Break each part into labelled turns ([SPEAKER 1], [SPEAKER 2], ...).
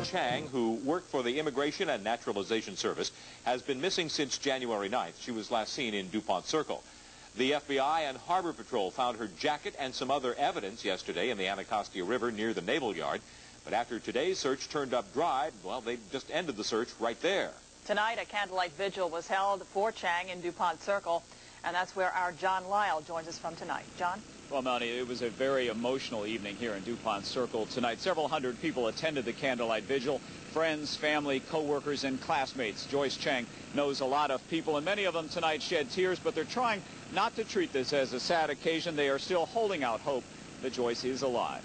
[SPEAKER 1] Chang, who worked for the Immigration and Naturalization Service, has been missing since January 9th. She was last seen in DuPont Circle. The FBI and Harbor Patrol found her jacket and some other evidence yesterday in the Anacostia River near the Naval Yard. But after today's search turned up dry, well, they just ended the search right there.
[SPEAKER 2] Tonight, a candlelight vigil was held for Chang in DuPont Circle, and that's where our John Lyle joins us from tonight. John?
[SPEAKER 3] Well, Melanie, it was a very emotional evening here in DuPont Circle tonight. Several hundred people attended the candlelight vigil. Friends, family, co-workers, and classmates. Joyce Chang knows a lot of people, and many of them tonight shed tears, but they're trying not to treat this as a sad occasion. They are still holding out hope that Joyce is alive.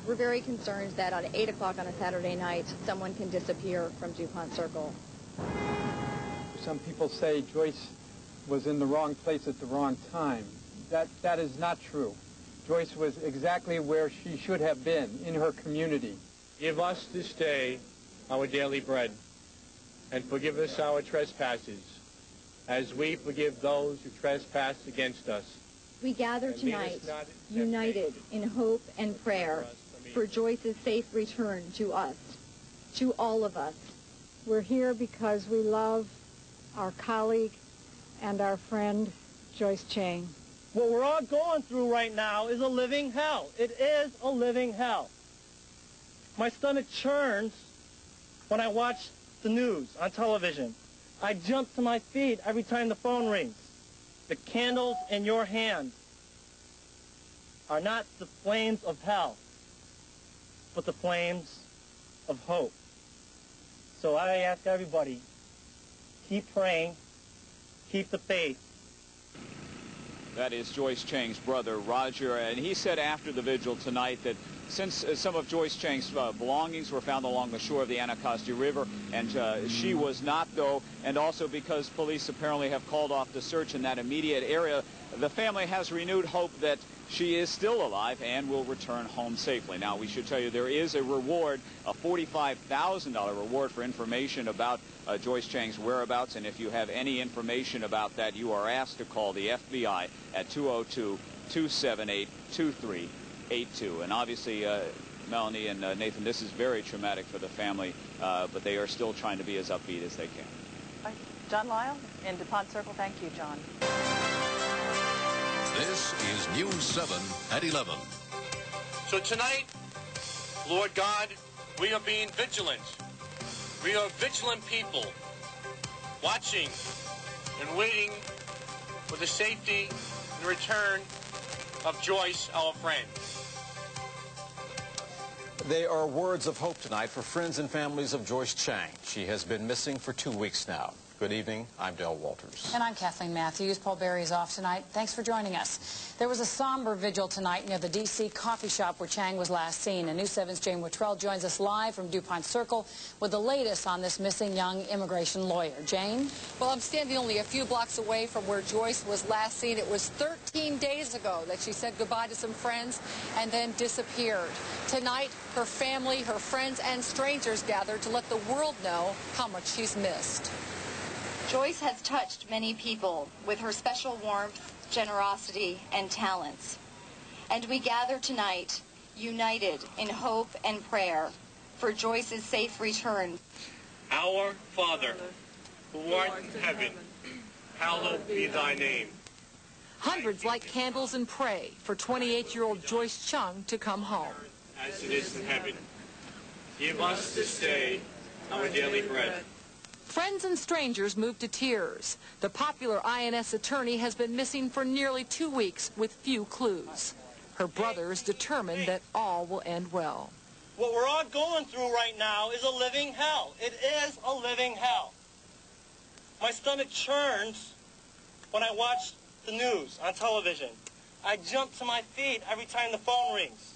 [SPEAKER 4] We're very concerned that on 8 o'clock on a Saturday night, someone can disappear from DuPont Circle.
[SPEAKER 5] Some people say Joyce was in the wrong place at the wrong time. That is not true. Joyce was exactly where she should have been, in her community.
[SPEAKER 6] Give us this day our daily bread, and forgive us our trespasses, as we forgive those who trespass against us.
[SPEAKER 4] We gather tonight, united in hope and prayer for Joyce's safe return to us, to all of us.
[SPEAKER 7] We're here because we love our colleague and our friend, Joyce Chang.
[SPEAKER 8] What we're all going through right now is a living hell. It is a living hell. My stomach churns when I watch the news on television. I jump to my feet every time the phone rings. The candles in your hand are not the flames of hell, but the flames of hope. So I ask everybody, keep praying, keep the faith.
[SPEAKER 3] That is Joyce Chang's brother, Roger, and he said after the vigil tonight that since some of Joyce Chang's belongings were found along the shore of the Anacostia River, and she was not, though, and also because police apparently have called off the search in that immediate area, the family has renewed hope that she is still alive and will return home safely. Now, we should tell you there is a reward, a $45,000 reward for information about Joyce Chang's whereabouts, and if you have any information about that, you are asked to call the FBI at 202-278-2382. And obviously, Melanie and Nathan, this is very traumatic for the family, but they are still trying to be as upbeat as they can.
[SPEAKER 2] John Lyle in DuPont Circle. Thank you, John.
[SPEAKER 9] This is News 7 at 11.
[SPEAKER 6] So tonight, Lord God, we are being vigilant. We are vigilant people, watching and waiting for the safety and return of Joyce, our friend.
[SPEAKER 10] They are words of hope tonight for friends and families of Joyce Chang. She has been missing for 2 weeks now. Good evening. I'm Del Walters.
[SPEAKER 11] And I'm Kathleen Matthews. Paul Berry's off tonight. Thanks for joining us. There was a somber vigil tonight near the D.C. coffee shop where Chang was last seen. And News 7's Jane Wittrell joins us live from DuPont Circle with the latest on this missing young immigration lawyer. Jane?
[SPEAKER 12] Well, I'm standing only a few blocks away from where Joyce was last seen. It was 13 days ago that she said goodbye to some friends and then disappeared. Tonight, her family, her friends, and strangers gathered to let the world know how much she's missed.
[SPEAKER 4] Joyce has touched many people with her special warmth, generosity, and talents. And we gather tonight, united in hope and prayer for Joyce's safe return.
[SPEAKER 6] Our Father, who art in heaven, hallowed be thy name.
[SPEAKER 12] Hundreds light candles and pray for 28-year-old Joyce Chang to come home.
[SPEAKER 6] As it is in heaven. Give us this day our daily bread.
[SPEAKER 12] Friends and strangers moved to tears. The popular INS attorney has been missing for nearly 2 weeks with few clues. Her brother is determined that all will end well.
[SPEAKER 8] What we're all going through right now is a living hell. It is a living hell. My stomach churns when I watch the news on television. I jump to my feet every time the phone rings.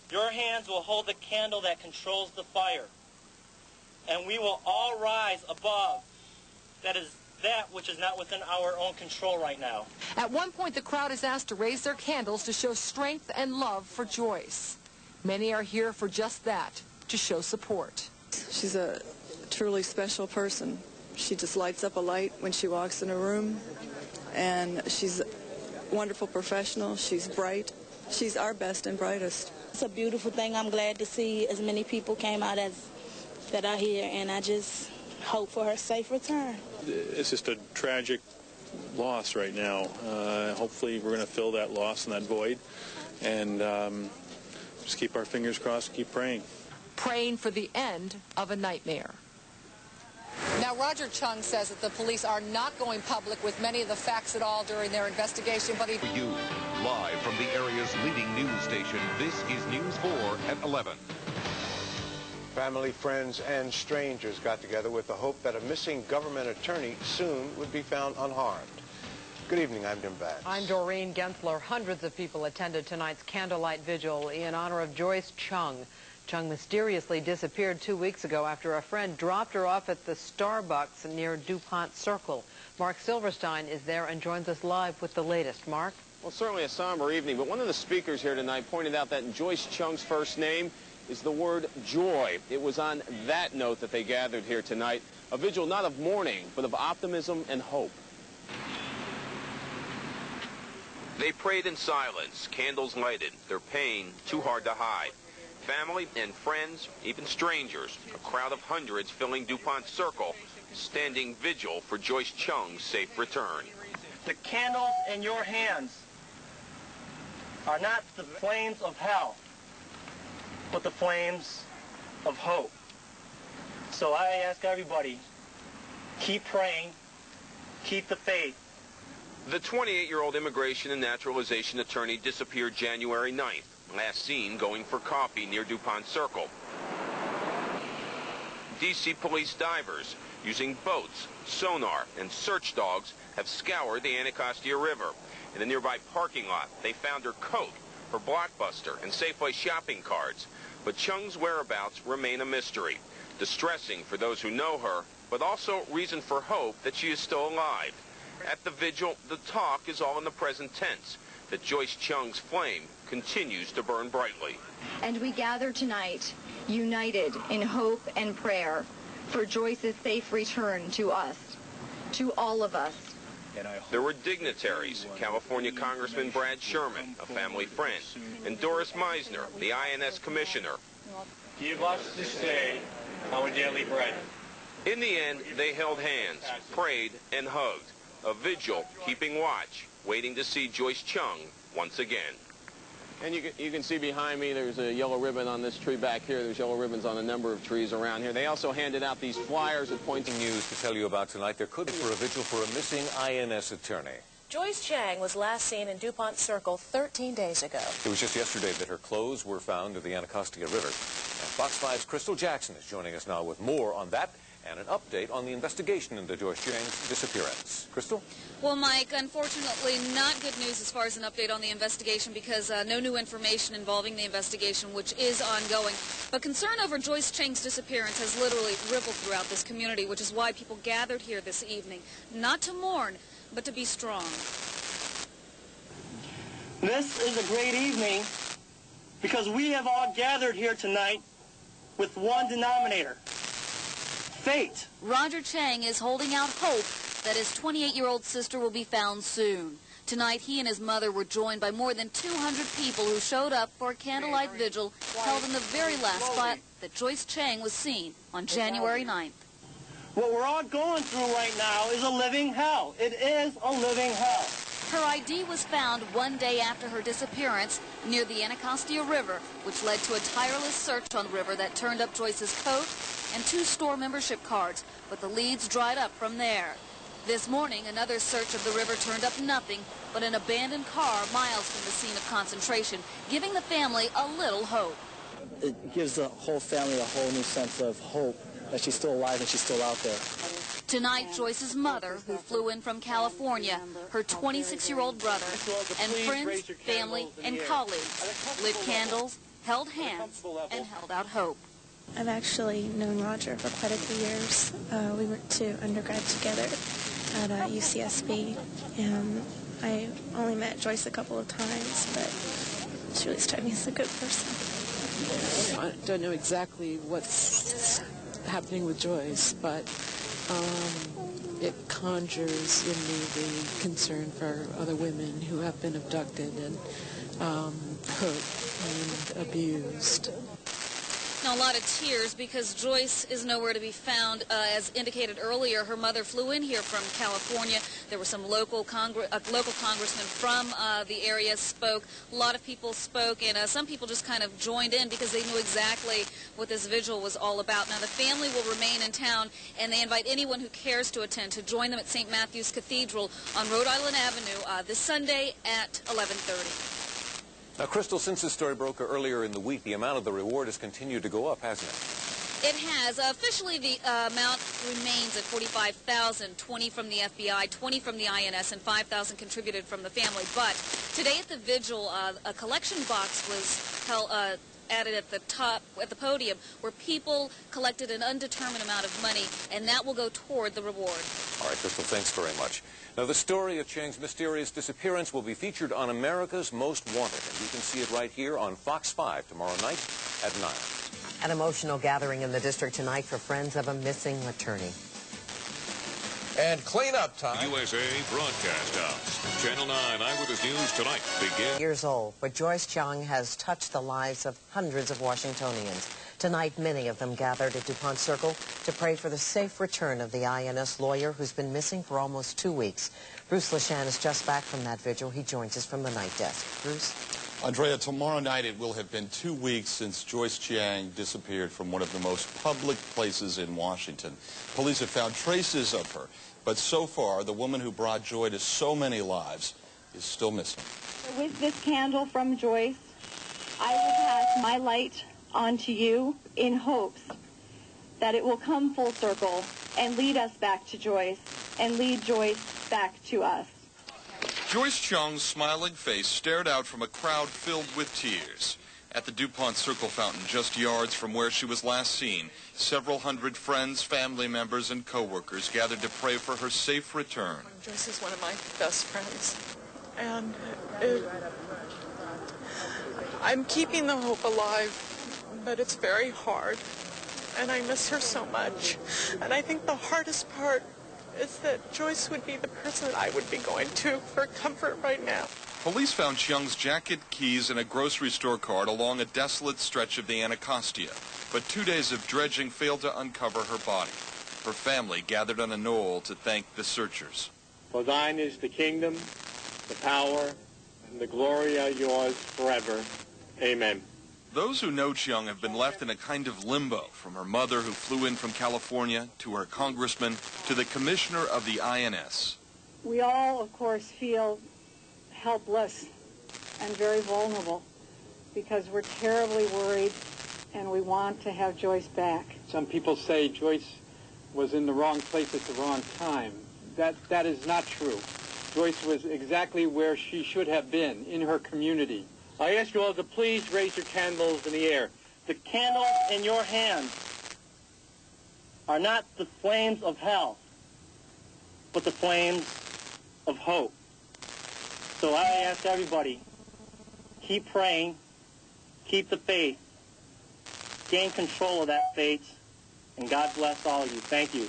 [SPEAKER 8] Your hands will hold the candle that controls the fire. And we will all rise above that which is not within our own control right now.
[SPEAKER 12] At one point, the crowd is asked to raise their candles to show strength and love for Joyce. Many are here for just that, to show support.
[SPEAKER 13] She's a truly special person. She just lights up a light when she walks in a room, and she's a wonderful professional. She's bright. She's our best and brightest.
[SPEAKER 14] It's a beautiful thing. I'm glad to see as many people came out that are here, and I just hope for her safe return.
[SPEAKER 15] It's just a tragic loss right now. Hopefully we're going to fill that loss and that void, and just keep our fingers crossed and keep praying.
[SPEAKER 16] Praying for the end of a nightmare.
[SPEAKER 12] Now, Roger Chung says that the police are not going public with many of the facts at all during their investigation, but he...
[SPEAKER 9] For you, live from the area's leading news station, this is News 4 at 11.
[SPEAKER 17] Family, friends, and strangers got together with the hope that a missing government attorney soon would be found unharmed. Good evening, I'm Jim Bass.
[SPEAKER 18] I'm Doreen Gensler. Hundreds of people attended tonight's candlelight vigil in honor of Joyce Chung. Chung mysteriously disappeared 2 weeks ago after a friend dropped her off at the Starbucks near DuPont Circle. Mark Silverstein is there and joins us live with the latest. Mark?
[SPEAKER 19] Well, certainly a somber evening, but one of the speakers here tonight pointed out that in Joyce Chung's first name is the word joy. It was on that note that they gathered here tonight, a vigil not of mourning, but of optimism and hope.
[SPEAKER 20] They prayed in silence, candles lighted, their pain too hard to hide. Family and friends, even strangers, a crowd of hundreds filling DuPont Circle, standing vigil for Joyce Chung's safe return.
[SPEAKER 8] The candles in your hands are not the flames of hell, but the flames of hope. So I ask everybody, keep praying, keep the faith.
[SPEAKER 20] The 28-year-old immigration and naturalization attorney disappeared January 9th. Last seen going for coffee near DuPont Circle. D.C. police divers using boats, sonar, and search dogs have scoured the Anacostia River. In a nearby parking lot, they found her coat, her Blockbuster, and Safeway shopping cards. But Chung's whereabouts remain a mystery. Distressing for those who know her, but also reason for hope that she is still alive. At the vigil, the talk is all in the present tense, that Joyce Chung's flame continues to burn brightly.
[SPEAKER 4] And we gather tonight, united in hope and prayer for Joyce's safe return to us, to all of us.
[SPEAKER 20] There were dignitaries, California Congressman Brad Sherman, a family friend, and Doris Meisner, the INS commissioner.
[SPEAKER 8] Give us this day our daily bread.
[SPEAKER 20] In the end, they held hands, prayed, and hugged. A vigil keeping watch, waiting to see Joyce Chung once again.
[SPEAKER 19] And you can see behind me there's a yellow ribbon on this tree back here. There's yellow ribbons on a number of trees around here. They also handed out these flyers that point to
[SPEAKER 10] news to tell you about tonight. There could be for a vigil for a missing INS attorney.
[SPEAKER 21] Joyce Chang was last seen in DuPont Circle 13 days ago.
[SPEAKER 10] It was just yesterday that her clothes were found in the Anacostia River. And Fox 5's Crystal Jackson is joining us now with more on that and an update on the investigation into Joyce Chang's disappearance. Crystal?
[SPEAKER 22] Well, Mike, unfortunately not good news as far as an update on the investigation because no new information involving the investigation, which is ongoing. But concern over Joyce Chang's disappearance has literally rippled throughout this community, which is why people gathered here this evening, not to mourn, but to be strong.
[SPEAKER 8] This is a great evening because we have all gathered here tonight with one denominator. Fate.
[SPEAKER 22] Roger Chang is holding out hope that his 28-year-old sister will be found soon. Tonight, he and his mother were joined by more than 200 people who showed up for a candlelight vigil held in the very last spot that Joyce Chang was seen on January 9th.
[SPEAKER 8] What we're all going through right now is a living hell. It is a living hell.
[SPEAKER 22] Her ID was found one day after her disappearance near the Anacostia River, which led to a tireless search on the river that turned up Joyce's coat and 2 store membership cards, but the leads dried up from there. This morning, another search of the river turned up nothing but an abandoned car miles from the scene of concentration, giving the family a little hope.
[SPEAKER 23] It gives the whole family a whole new sense of hope that she's still alive and she's still out there.
[SPEAKER 22] Tonight, Joyce's mother, who flew in from California, her 26-year-old brother, and friends, family, and colleagues lit candles, held hands, and held out hope.
[SPEAKER 24] I've actually known Roger for quite a few years. We went to undergrad together at UCSB, and I only met Joyce a couple of times, but she really struck me as a good person.
[SPEAKER 25] I don't know exactly what's happening with Joyce, but it conjures in me the concern for other women who have been abducted, and hurt and abused.
[SPEAKER 22] Now, a lot of tears because Joyce is nowhere to be found. As indicated earlier, her mother flew in here from California. There were some local congressmen from the area spoke. A lot of people spoke, and some people just kind of joined in because they knew exactly what this vigil was all about. Now, the family will remain in town, and they invite anyone who cares to attend to join them at St. Matthew's Cathedral on Rhode Island Avenue this Sunday at 11:30.
[SPEAKER 10] Now, Crystal, since this story broke earlier in the week, the amount of the reward has continued to go up, hasn't it?
[SPEAKER 22] It has. Officially, the amount remains at $45,000, 20 from the FBI, 20 from the INS, and 5,000 contributed from the family. But today at the vigil, a collection box was held, added at the podium, where people collected an undetermined amount of money, and that will go toward the reward.
[SPEAKER 10] All right, Crystal, thanks very much. Now, the story of Chang's mysterious disappearance will be featured on America's Most Wanted, and you can see it right here on Fox 5 tomorrow night at 9.
[SPEAKER 1] An emotional gathering in the district tonight for friends of a missing attorney.
[SPEAKER 2] And cleanup time.
[SPEAKER 9] USA Broadcast House. Channel 9 Eyewitness News tonight begins.
[SPEAKER 1] Years old, but Joyce Chung has touched the lives of hundreds of Washingtonians. Tonight, many of them gathered at DuPont Circle to pray for the safe return of the INS lawyer who's been missing for almost 2 weeks. Bruce LeShan is just back from that vigil. He joins us from the night desk. Bruce?
[SPEAKER 3] Andrea, tomorrow night it will have been 2 weeks since Joyce Chung disappeared from one of the most public places in Washington. Police have found traces of her, but so far, the woman who brought joy to so many lives is still missing.
[SPEAKER 5] With this candle from Joyce, I will pass my light on to you in hopes that it will come full circle and lead us back to Joyce and lead Joyce back to us.
[SPEAKER 3] Joyce Chung's smiling face stared out from a crowd filled with tears. At the DuPont Circle fountain, just yards from where she was last seen, several hundred friends, family members, and co-workers gathered to pray for her safe return.
[SPEAKER 25] Joyce is one of my best friends, and I'm keeping the hope alive, but it's very hard, and I miss her so much. And I think the hardest part is that Joyce would be the person that I would be going to for comfort right now.
[SPEAKER 3] Police found Chung's jacket, keys, and a grocery store card along a desolate stretch of the Anacostia, but 2 days of dredging failed to uncover her body. Her family gathered on a knoll to thank the searchers.
[SPEAKER 6] For thine is the kingdom, the power, and the glory are yours forever. Amen.
[SPEAKER 3] Those who know Chung have been left in a kind of limbo, from her mother who flew in from California, to her congressman, to the commissioner of the INS.
[SPEAKER 5] We all, of course, feel helpless and very vulnerable because we're terribly worried and we want to have Joyce back.
[SPEAKER 6] Some people say Joyce was in the wrong place at the wrong time. That is not true. Joyce was exactly where she should have been, in her community. I ask you all to please raise your candles in the air.
[SPEAKER 8] The candles in your hand are not the flames of hell, but the flames of hope. So I ask everybody, keep praying, keep the faith, gain control of that faith, and God bless all of you. Thank you.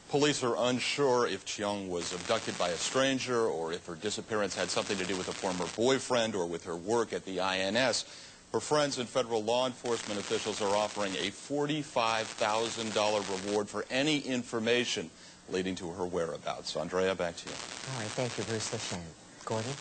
[SPEAKER 3] Police are unsure if Chung was abducted by a stranger or if her disappearance had something to do with a former boyfriend or with her work at the INS. Her friends and federal law enforcement officials are offering a $45,000 reward for any information leading to her whereabouts. Andrea, back to you.
[SPEAKER 1] All right, thank you, Bruce LeShan. Gordon?